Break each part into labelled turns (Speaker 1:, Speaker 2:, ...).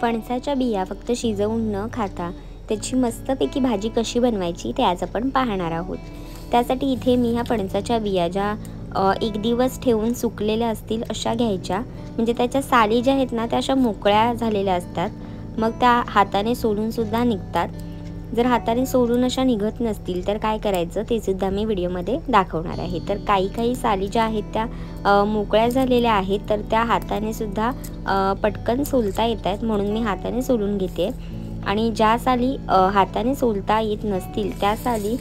Speaker 1: फणसाच्या बिया फक्त शिजवून न खाता त्याची मस्तपैकी भाजी कशी बनवायची ते आज आपण पाहणार आहोत। त्यासाठी इथे मी ह्या फणसाच्या बिया ज्या एक दिवस ठेवून सुकलेल्या असतील अशा घ्यायच्या, म्हणजे त्याच्या साली ज्या आहेत ना त्या अशा मोकळ्या झालेल्या असतात, मग त्या हाताने सोलून सुद्धा निघतात। जर हाताने सोलून अशा निघत नसतील तर काय करायचं ते सुद्धा मी व्हिडिओमध्ये दाखवणार आहे। तर काही साली ज्या आहेत त्या मोकळ्या झालेल्या आहेत, तर त्या हाताने सुद्धा पटकन सोलता येतात, म्हणून मी हाताने सोलून घेते। आणि ज्या साली हाताने सोलता येत नसतील त्या साली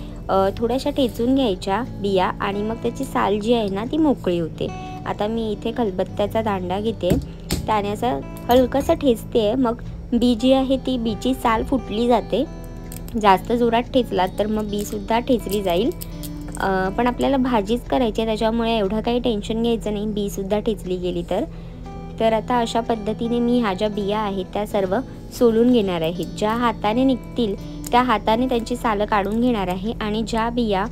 Speaker 1: थोड्याशा ठेचून घ्यायच्या बिया आणि मग त्याची साल जी आहे ना ती मोकळी होते। आता मी इथे खलबत्त्याचा दांडा घेते, त्याने असं हलकंसं ठेचते, मग बी जी आहे ती बीची साल फुटली जाते। जास्त जोरात ठेचलात तर मग बी सुद्धा ठेचली जाईल, पण आपल्याला भाजीच करायची आहे त्याच्यामुळे एवढं काही टेन्शन घ्यायचं नाही बी सुद्धा ठेचली गेली तर आता अशा पद्धतीने मी ह्या ज्या बिया आहेत त्या सर्व सोलून घेणार आहे। ज्या हाताने निघतील त्या हाताने त्यांची सालं काढून घेणार आहे आणि ज्या बिया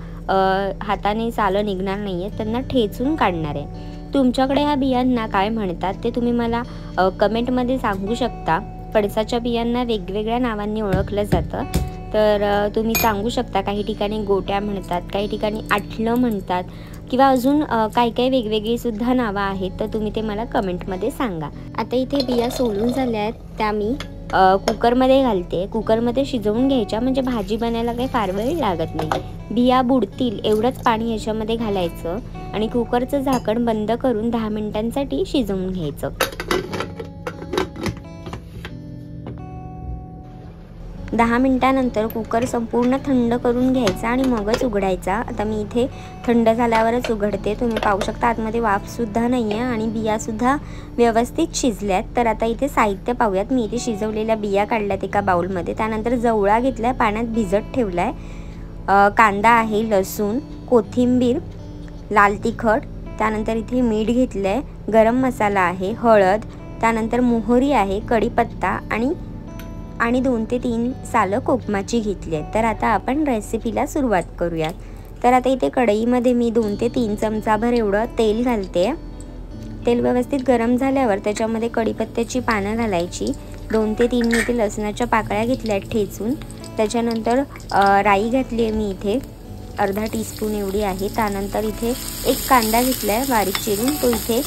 Speaker 1: हाताने सालं निघणार नाही आहेत त्यांना ठेचून काढणार आहे। तुमच्याकडे ह्या बियांना काय म्हणतात ते तुम्ही मला कमेंटमध्ये सांगू शकता। फणसाच्या बियांना वेगवेगळ्या नावांनी ओळखलं जातं, तर तुम्ही सांगू शकता। काही ठिकाणी गोट्या म्हणतात, काही ठिकाणी आठलं म्हणतात, किंवा अजून काही वेगवेगळी सुद्धा नावं आहेत, तर तुम्ही ते मला कमेंटमध्ये सांगा। आता इथे बिया सोलून झाल्या आहेत, त्या मी कुकरमध्ये घालते। कुकरमध्ये शिजवून घ्यायच्या, म्हणजे भाजी बनायला काही फार वेळ लागत नाही। बिया बुडतील एवढंच पाणी याच्यामध्ये घालायचं आणि कुकरचं झाकण बंद करून 10 मिनिटांसाठी शिजवून घ्यायचं। 10 मिनिटानंतर कुकर संपूर्ण थंड करून घ्यायचा आणि मगच उघडायचा। आता मी इथे थंड झाल्यावरच उघडते, तुम्ही पाहू शकता आतमध्ये वाफसुद्धा नाही आहे आणि बियासुद्धा व्यवस्थित शिजल्यात। तर आता इथे साहित्य पाहूयात। मी इथे शिजवलेल्या बिया काढल्यात एका बाउलमध्ये, त्यानंतर जवळा घेतला आहे, पाण्यात भिजत ठेवला आहे, कांदा आहे, लसूण, कोथिंबीर, लाल तिखट, त्यानंतर इथे मीठ घेतलं आहे, गरम मसाला आहे, हळद, त्यानंतर मोहरी आहे, कढीपत्ता आणि 2 ते 3 सालं कोकमाची घेतली आहेत। तर आता आपण रेसिपीला सुरुवात करूयात। तर आता इथे कढईमध्ये मी 2 ते 3 चमचाभर एवढं तेल घालते। तेल व्यवस्थित गरम झाल्यावर त्याच्यामध्ये कढीपत्त्याची पानं घालायची, 2 ते 3 मी इथे लसणाच्या पाकळ्या घेतल्या आहेत ठेचून, त्याच्यानंतर राई घातली आहे मी इथे अर्धा टीस्पून एवढी आहे, त्यानंतर इथे एक कांदा घेतला आहे बारीक चिरून, तो इथे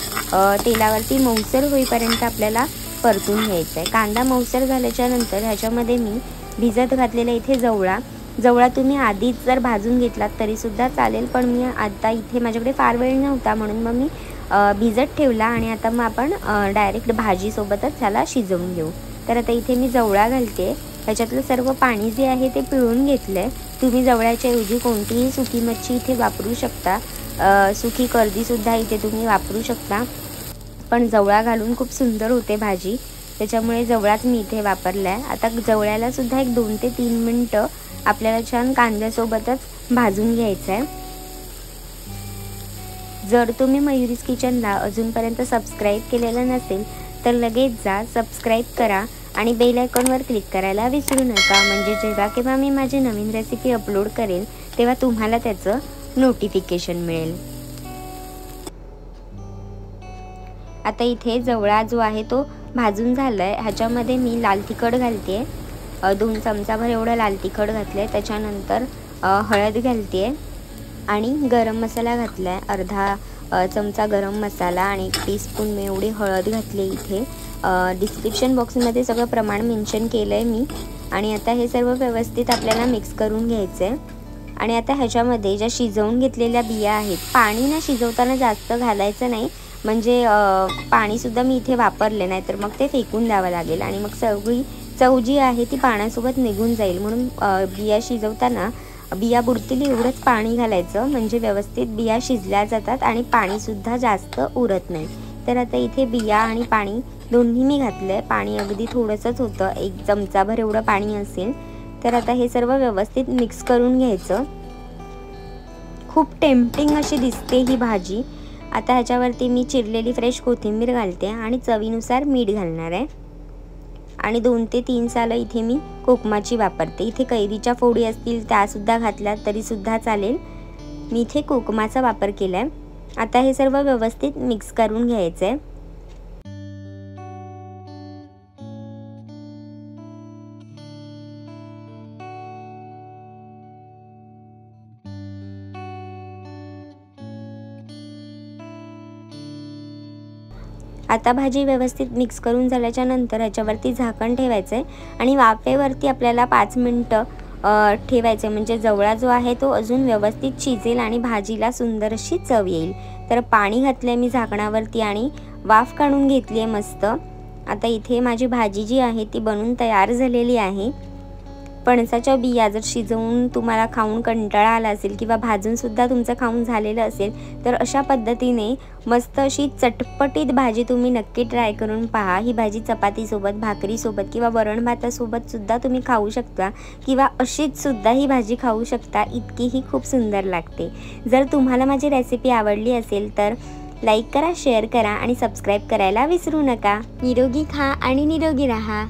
Speaker 1: तेलावरती मऊसर होईपर्यंत आपल्याला परतून घ्यायचा आहे। कांदा मऊसर झाल्याच्या नंतर ह्याच्यामध्ये मी भिजत घातलेला इथे जवळा तुम्ही आधीच जर भाजून घेतलात तरीसुद्धा चालेल, पण मी आता इथे माझ्याकडे फार वेळ नव्हता म्हणून मग मी भिजत ठेवला आणि आता मग आपण डायरेक्ट भाजीसोबतच ह्याला शिजवून घेऊ। तर आता इथे मी जवळा घालते, ह्याच्यातलं सर्व पाणी जे आहे ते पिळून घेतलं आहे। तुम्ही जवळ्याच्या ऐवजी कोणतीही सुकी मच्छी इथे वापरू शकता, सुकी कर्दीसुद्धा इथे तुम्ही वापरू शकता, पण जवळा घालून खूप सुंदर होते भाजी, त्याच्यामुळे जवळाच मी इथे वापरला आहे। आता जवळ्याला सुद्धा एक 2 ते 3 मिनटं आपल्याला छान कांद्यासोबतच भाजून घ्यायचं आहे। जर तुम्ही मयुरीज किचनला अजूनपर्यंत सबस्क्राईब केलेलं नसेल तर लगेच जा, सबस्क्राईब करा आणि बेल आयकॉनवर क्लिक करायला विसरू नका, म्हणजे जेव्हा केव्हा मी माझी नवीन रेसिपी अपलोड करेल तेव्हा तुम्हाला त्याचं नोटिफिकेशन मिळेल। आता इथे जवळा जो आहे तो भाजून झाला आहे, ह्याच्यामध्ये मी लाल तिखट घालते, 2 चमचाभर एवढं लाल तिखट घातलं आहे, त्याच्यानंतर हळद घालते आणि गरम मसाला घातला आहे, अर्धा चमचा गरम मसाला आणि 1 टीस्पून मी एवढी हळद घातली इथे। डिस्क्रिप्शन बॉक्समध्ये सगळं प्रमाण मेन्शन केलं आहे मी। आणि आता हे सर्व व्यवस्थित आपल्याला मिक्स करून घ्यायचं आहे। आणि आता ह्याच्यामध्ये ज्या शिजवून घेतलेल्या बिया आहेत, पाणी ना शिजवताना जास्त घालायचं नाही, म्हणजे पाणीसुद्धा मी इथे वापरले नाही तर मग ते फेकून द्यावं लागेल आणि मग सगळी चव जी आहे ती पाण्यासोबत निघून जाईल, म्हणून बिया शिजवताना बिया बुडतील एवढंच पाणी घालायचं, म्हणजे व्यवस्थित बिया शिजल्या जातात आणि पाणीसुद्धा जास्त उरत नाही। तर आता इथे बिया आणि पाणी दोन्ही मी घातलं आहे, पाणी अगदी थोडंसंच होतं, 1 चमचाभर एवढं पाणी असेल। तर आता हे सर्व व्यवस्थित मिक्स करून घ्यायचं। खूप टेम्पटिंग अशी दिसते ही भाजी। आता ह्याच्यावरती मी चिरलेली फ्रेश कोथिंबीर घालते आणि चवीनुसार मीठ घालणार आहे आणि 2 ते 3 सालं इथे मी कोकमाची वापरते। इथे कैरीच्या फोडी असतील त्यासुद्धा घातल्या तरीसुद्धा चालेल, मी इथे कोकमाचा वापर केला आहे। आता हे सर्व व्यवस्थित मिक्स करून घ्यायचं आहे। आता भाजी व्यवस्थित मिक्स करून झाल्याच्या नंतर ह्याच्यावरती झाकण ठेवायचं आहे आणि वाफेवरती आपल्याला 5 मिनटं ठेवायचं, म्हणजे जवळा जो आहे तो अजून व्यवस्थित शिजेल आणि भाजीला सुंदर अशी चव येईल। तर पाणी घातलं आहे मी झाकणावरती आणि वाफ काढून घेतली आहे मस्त। आता इथे माझी भाजी जी आहे ती बनून तयार झालेली आहे। फणसाच्या बिया जर शिजवून तुम्हाला खाऊन कंटाळा आला असेल किंवा भाजूनसुद्धा तुमचं खाऊन झालेलं असेल तर अशा पद्धतीने मस्त अशी चटपटीत भाजी तुम्ही नक्की ट्राय करून पहा। ही भाजी चपातीसोबत, भाकरीसोबत किंवा वरण भातासोबतसुद्धा तुम्ही खाऊ शकता किंवा अशीचसुद्धा ही भाजी खाऊ शकता, इतकी ही खूप सुंदर लागते। जर तुम्हाला माझी रेसिपी आवडली असेल तर लाईक करा, शेअर करा आणि सबस्क्राईब करायला विसरू नका। निरोगी खा आणि निरोगी राहा।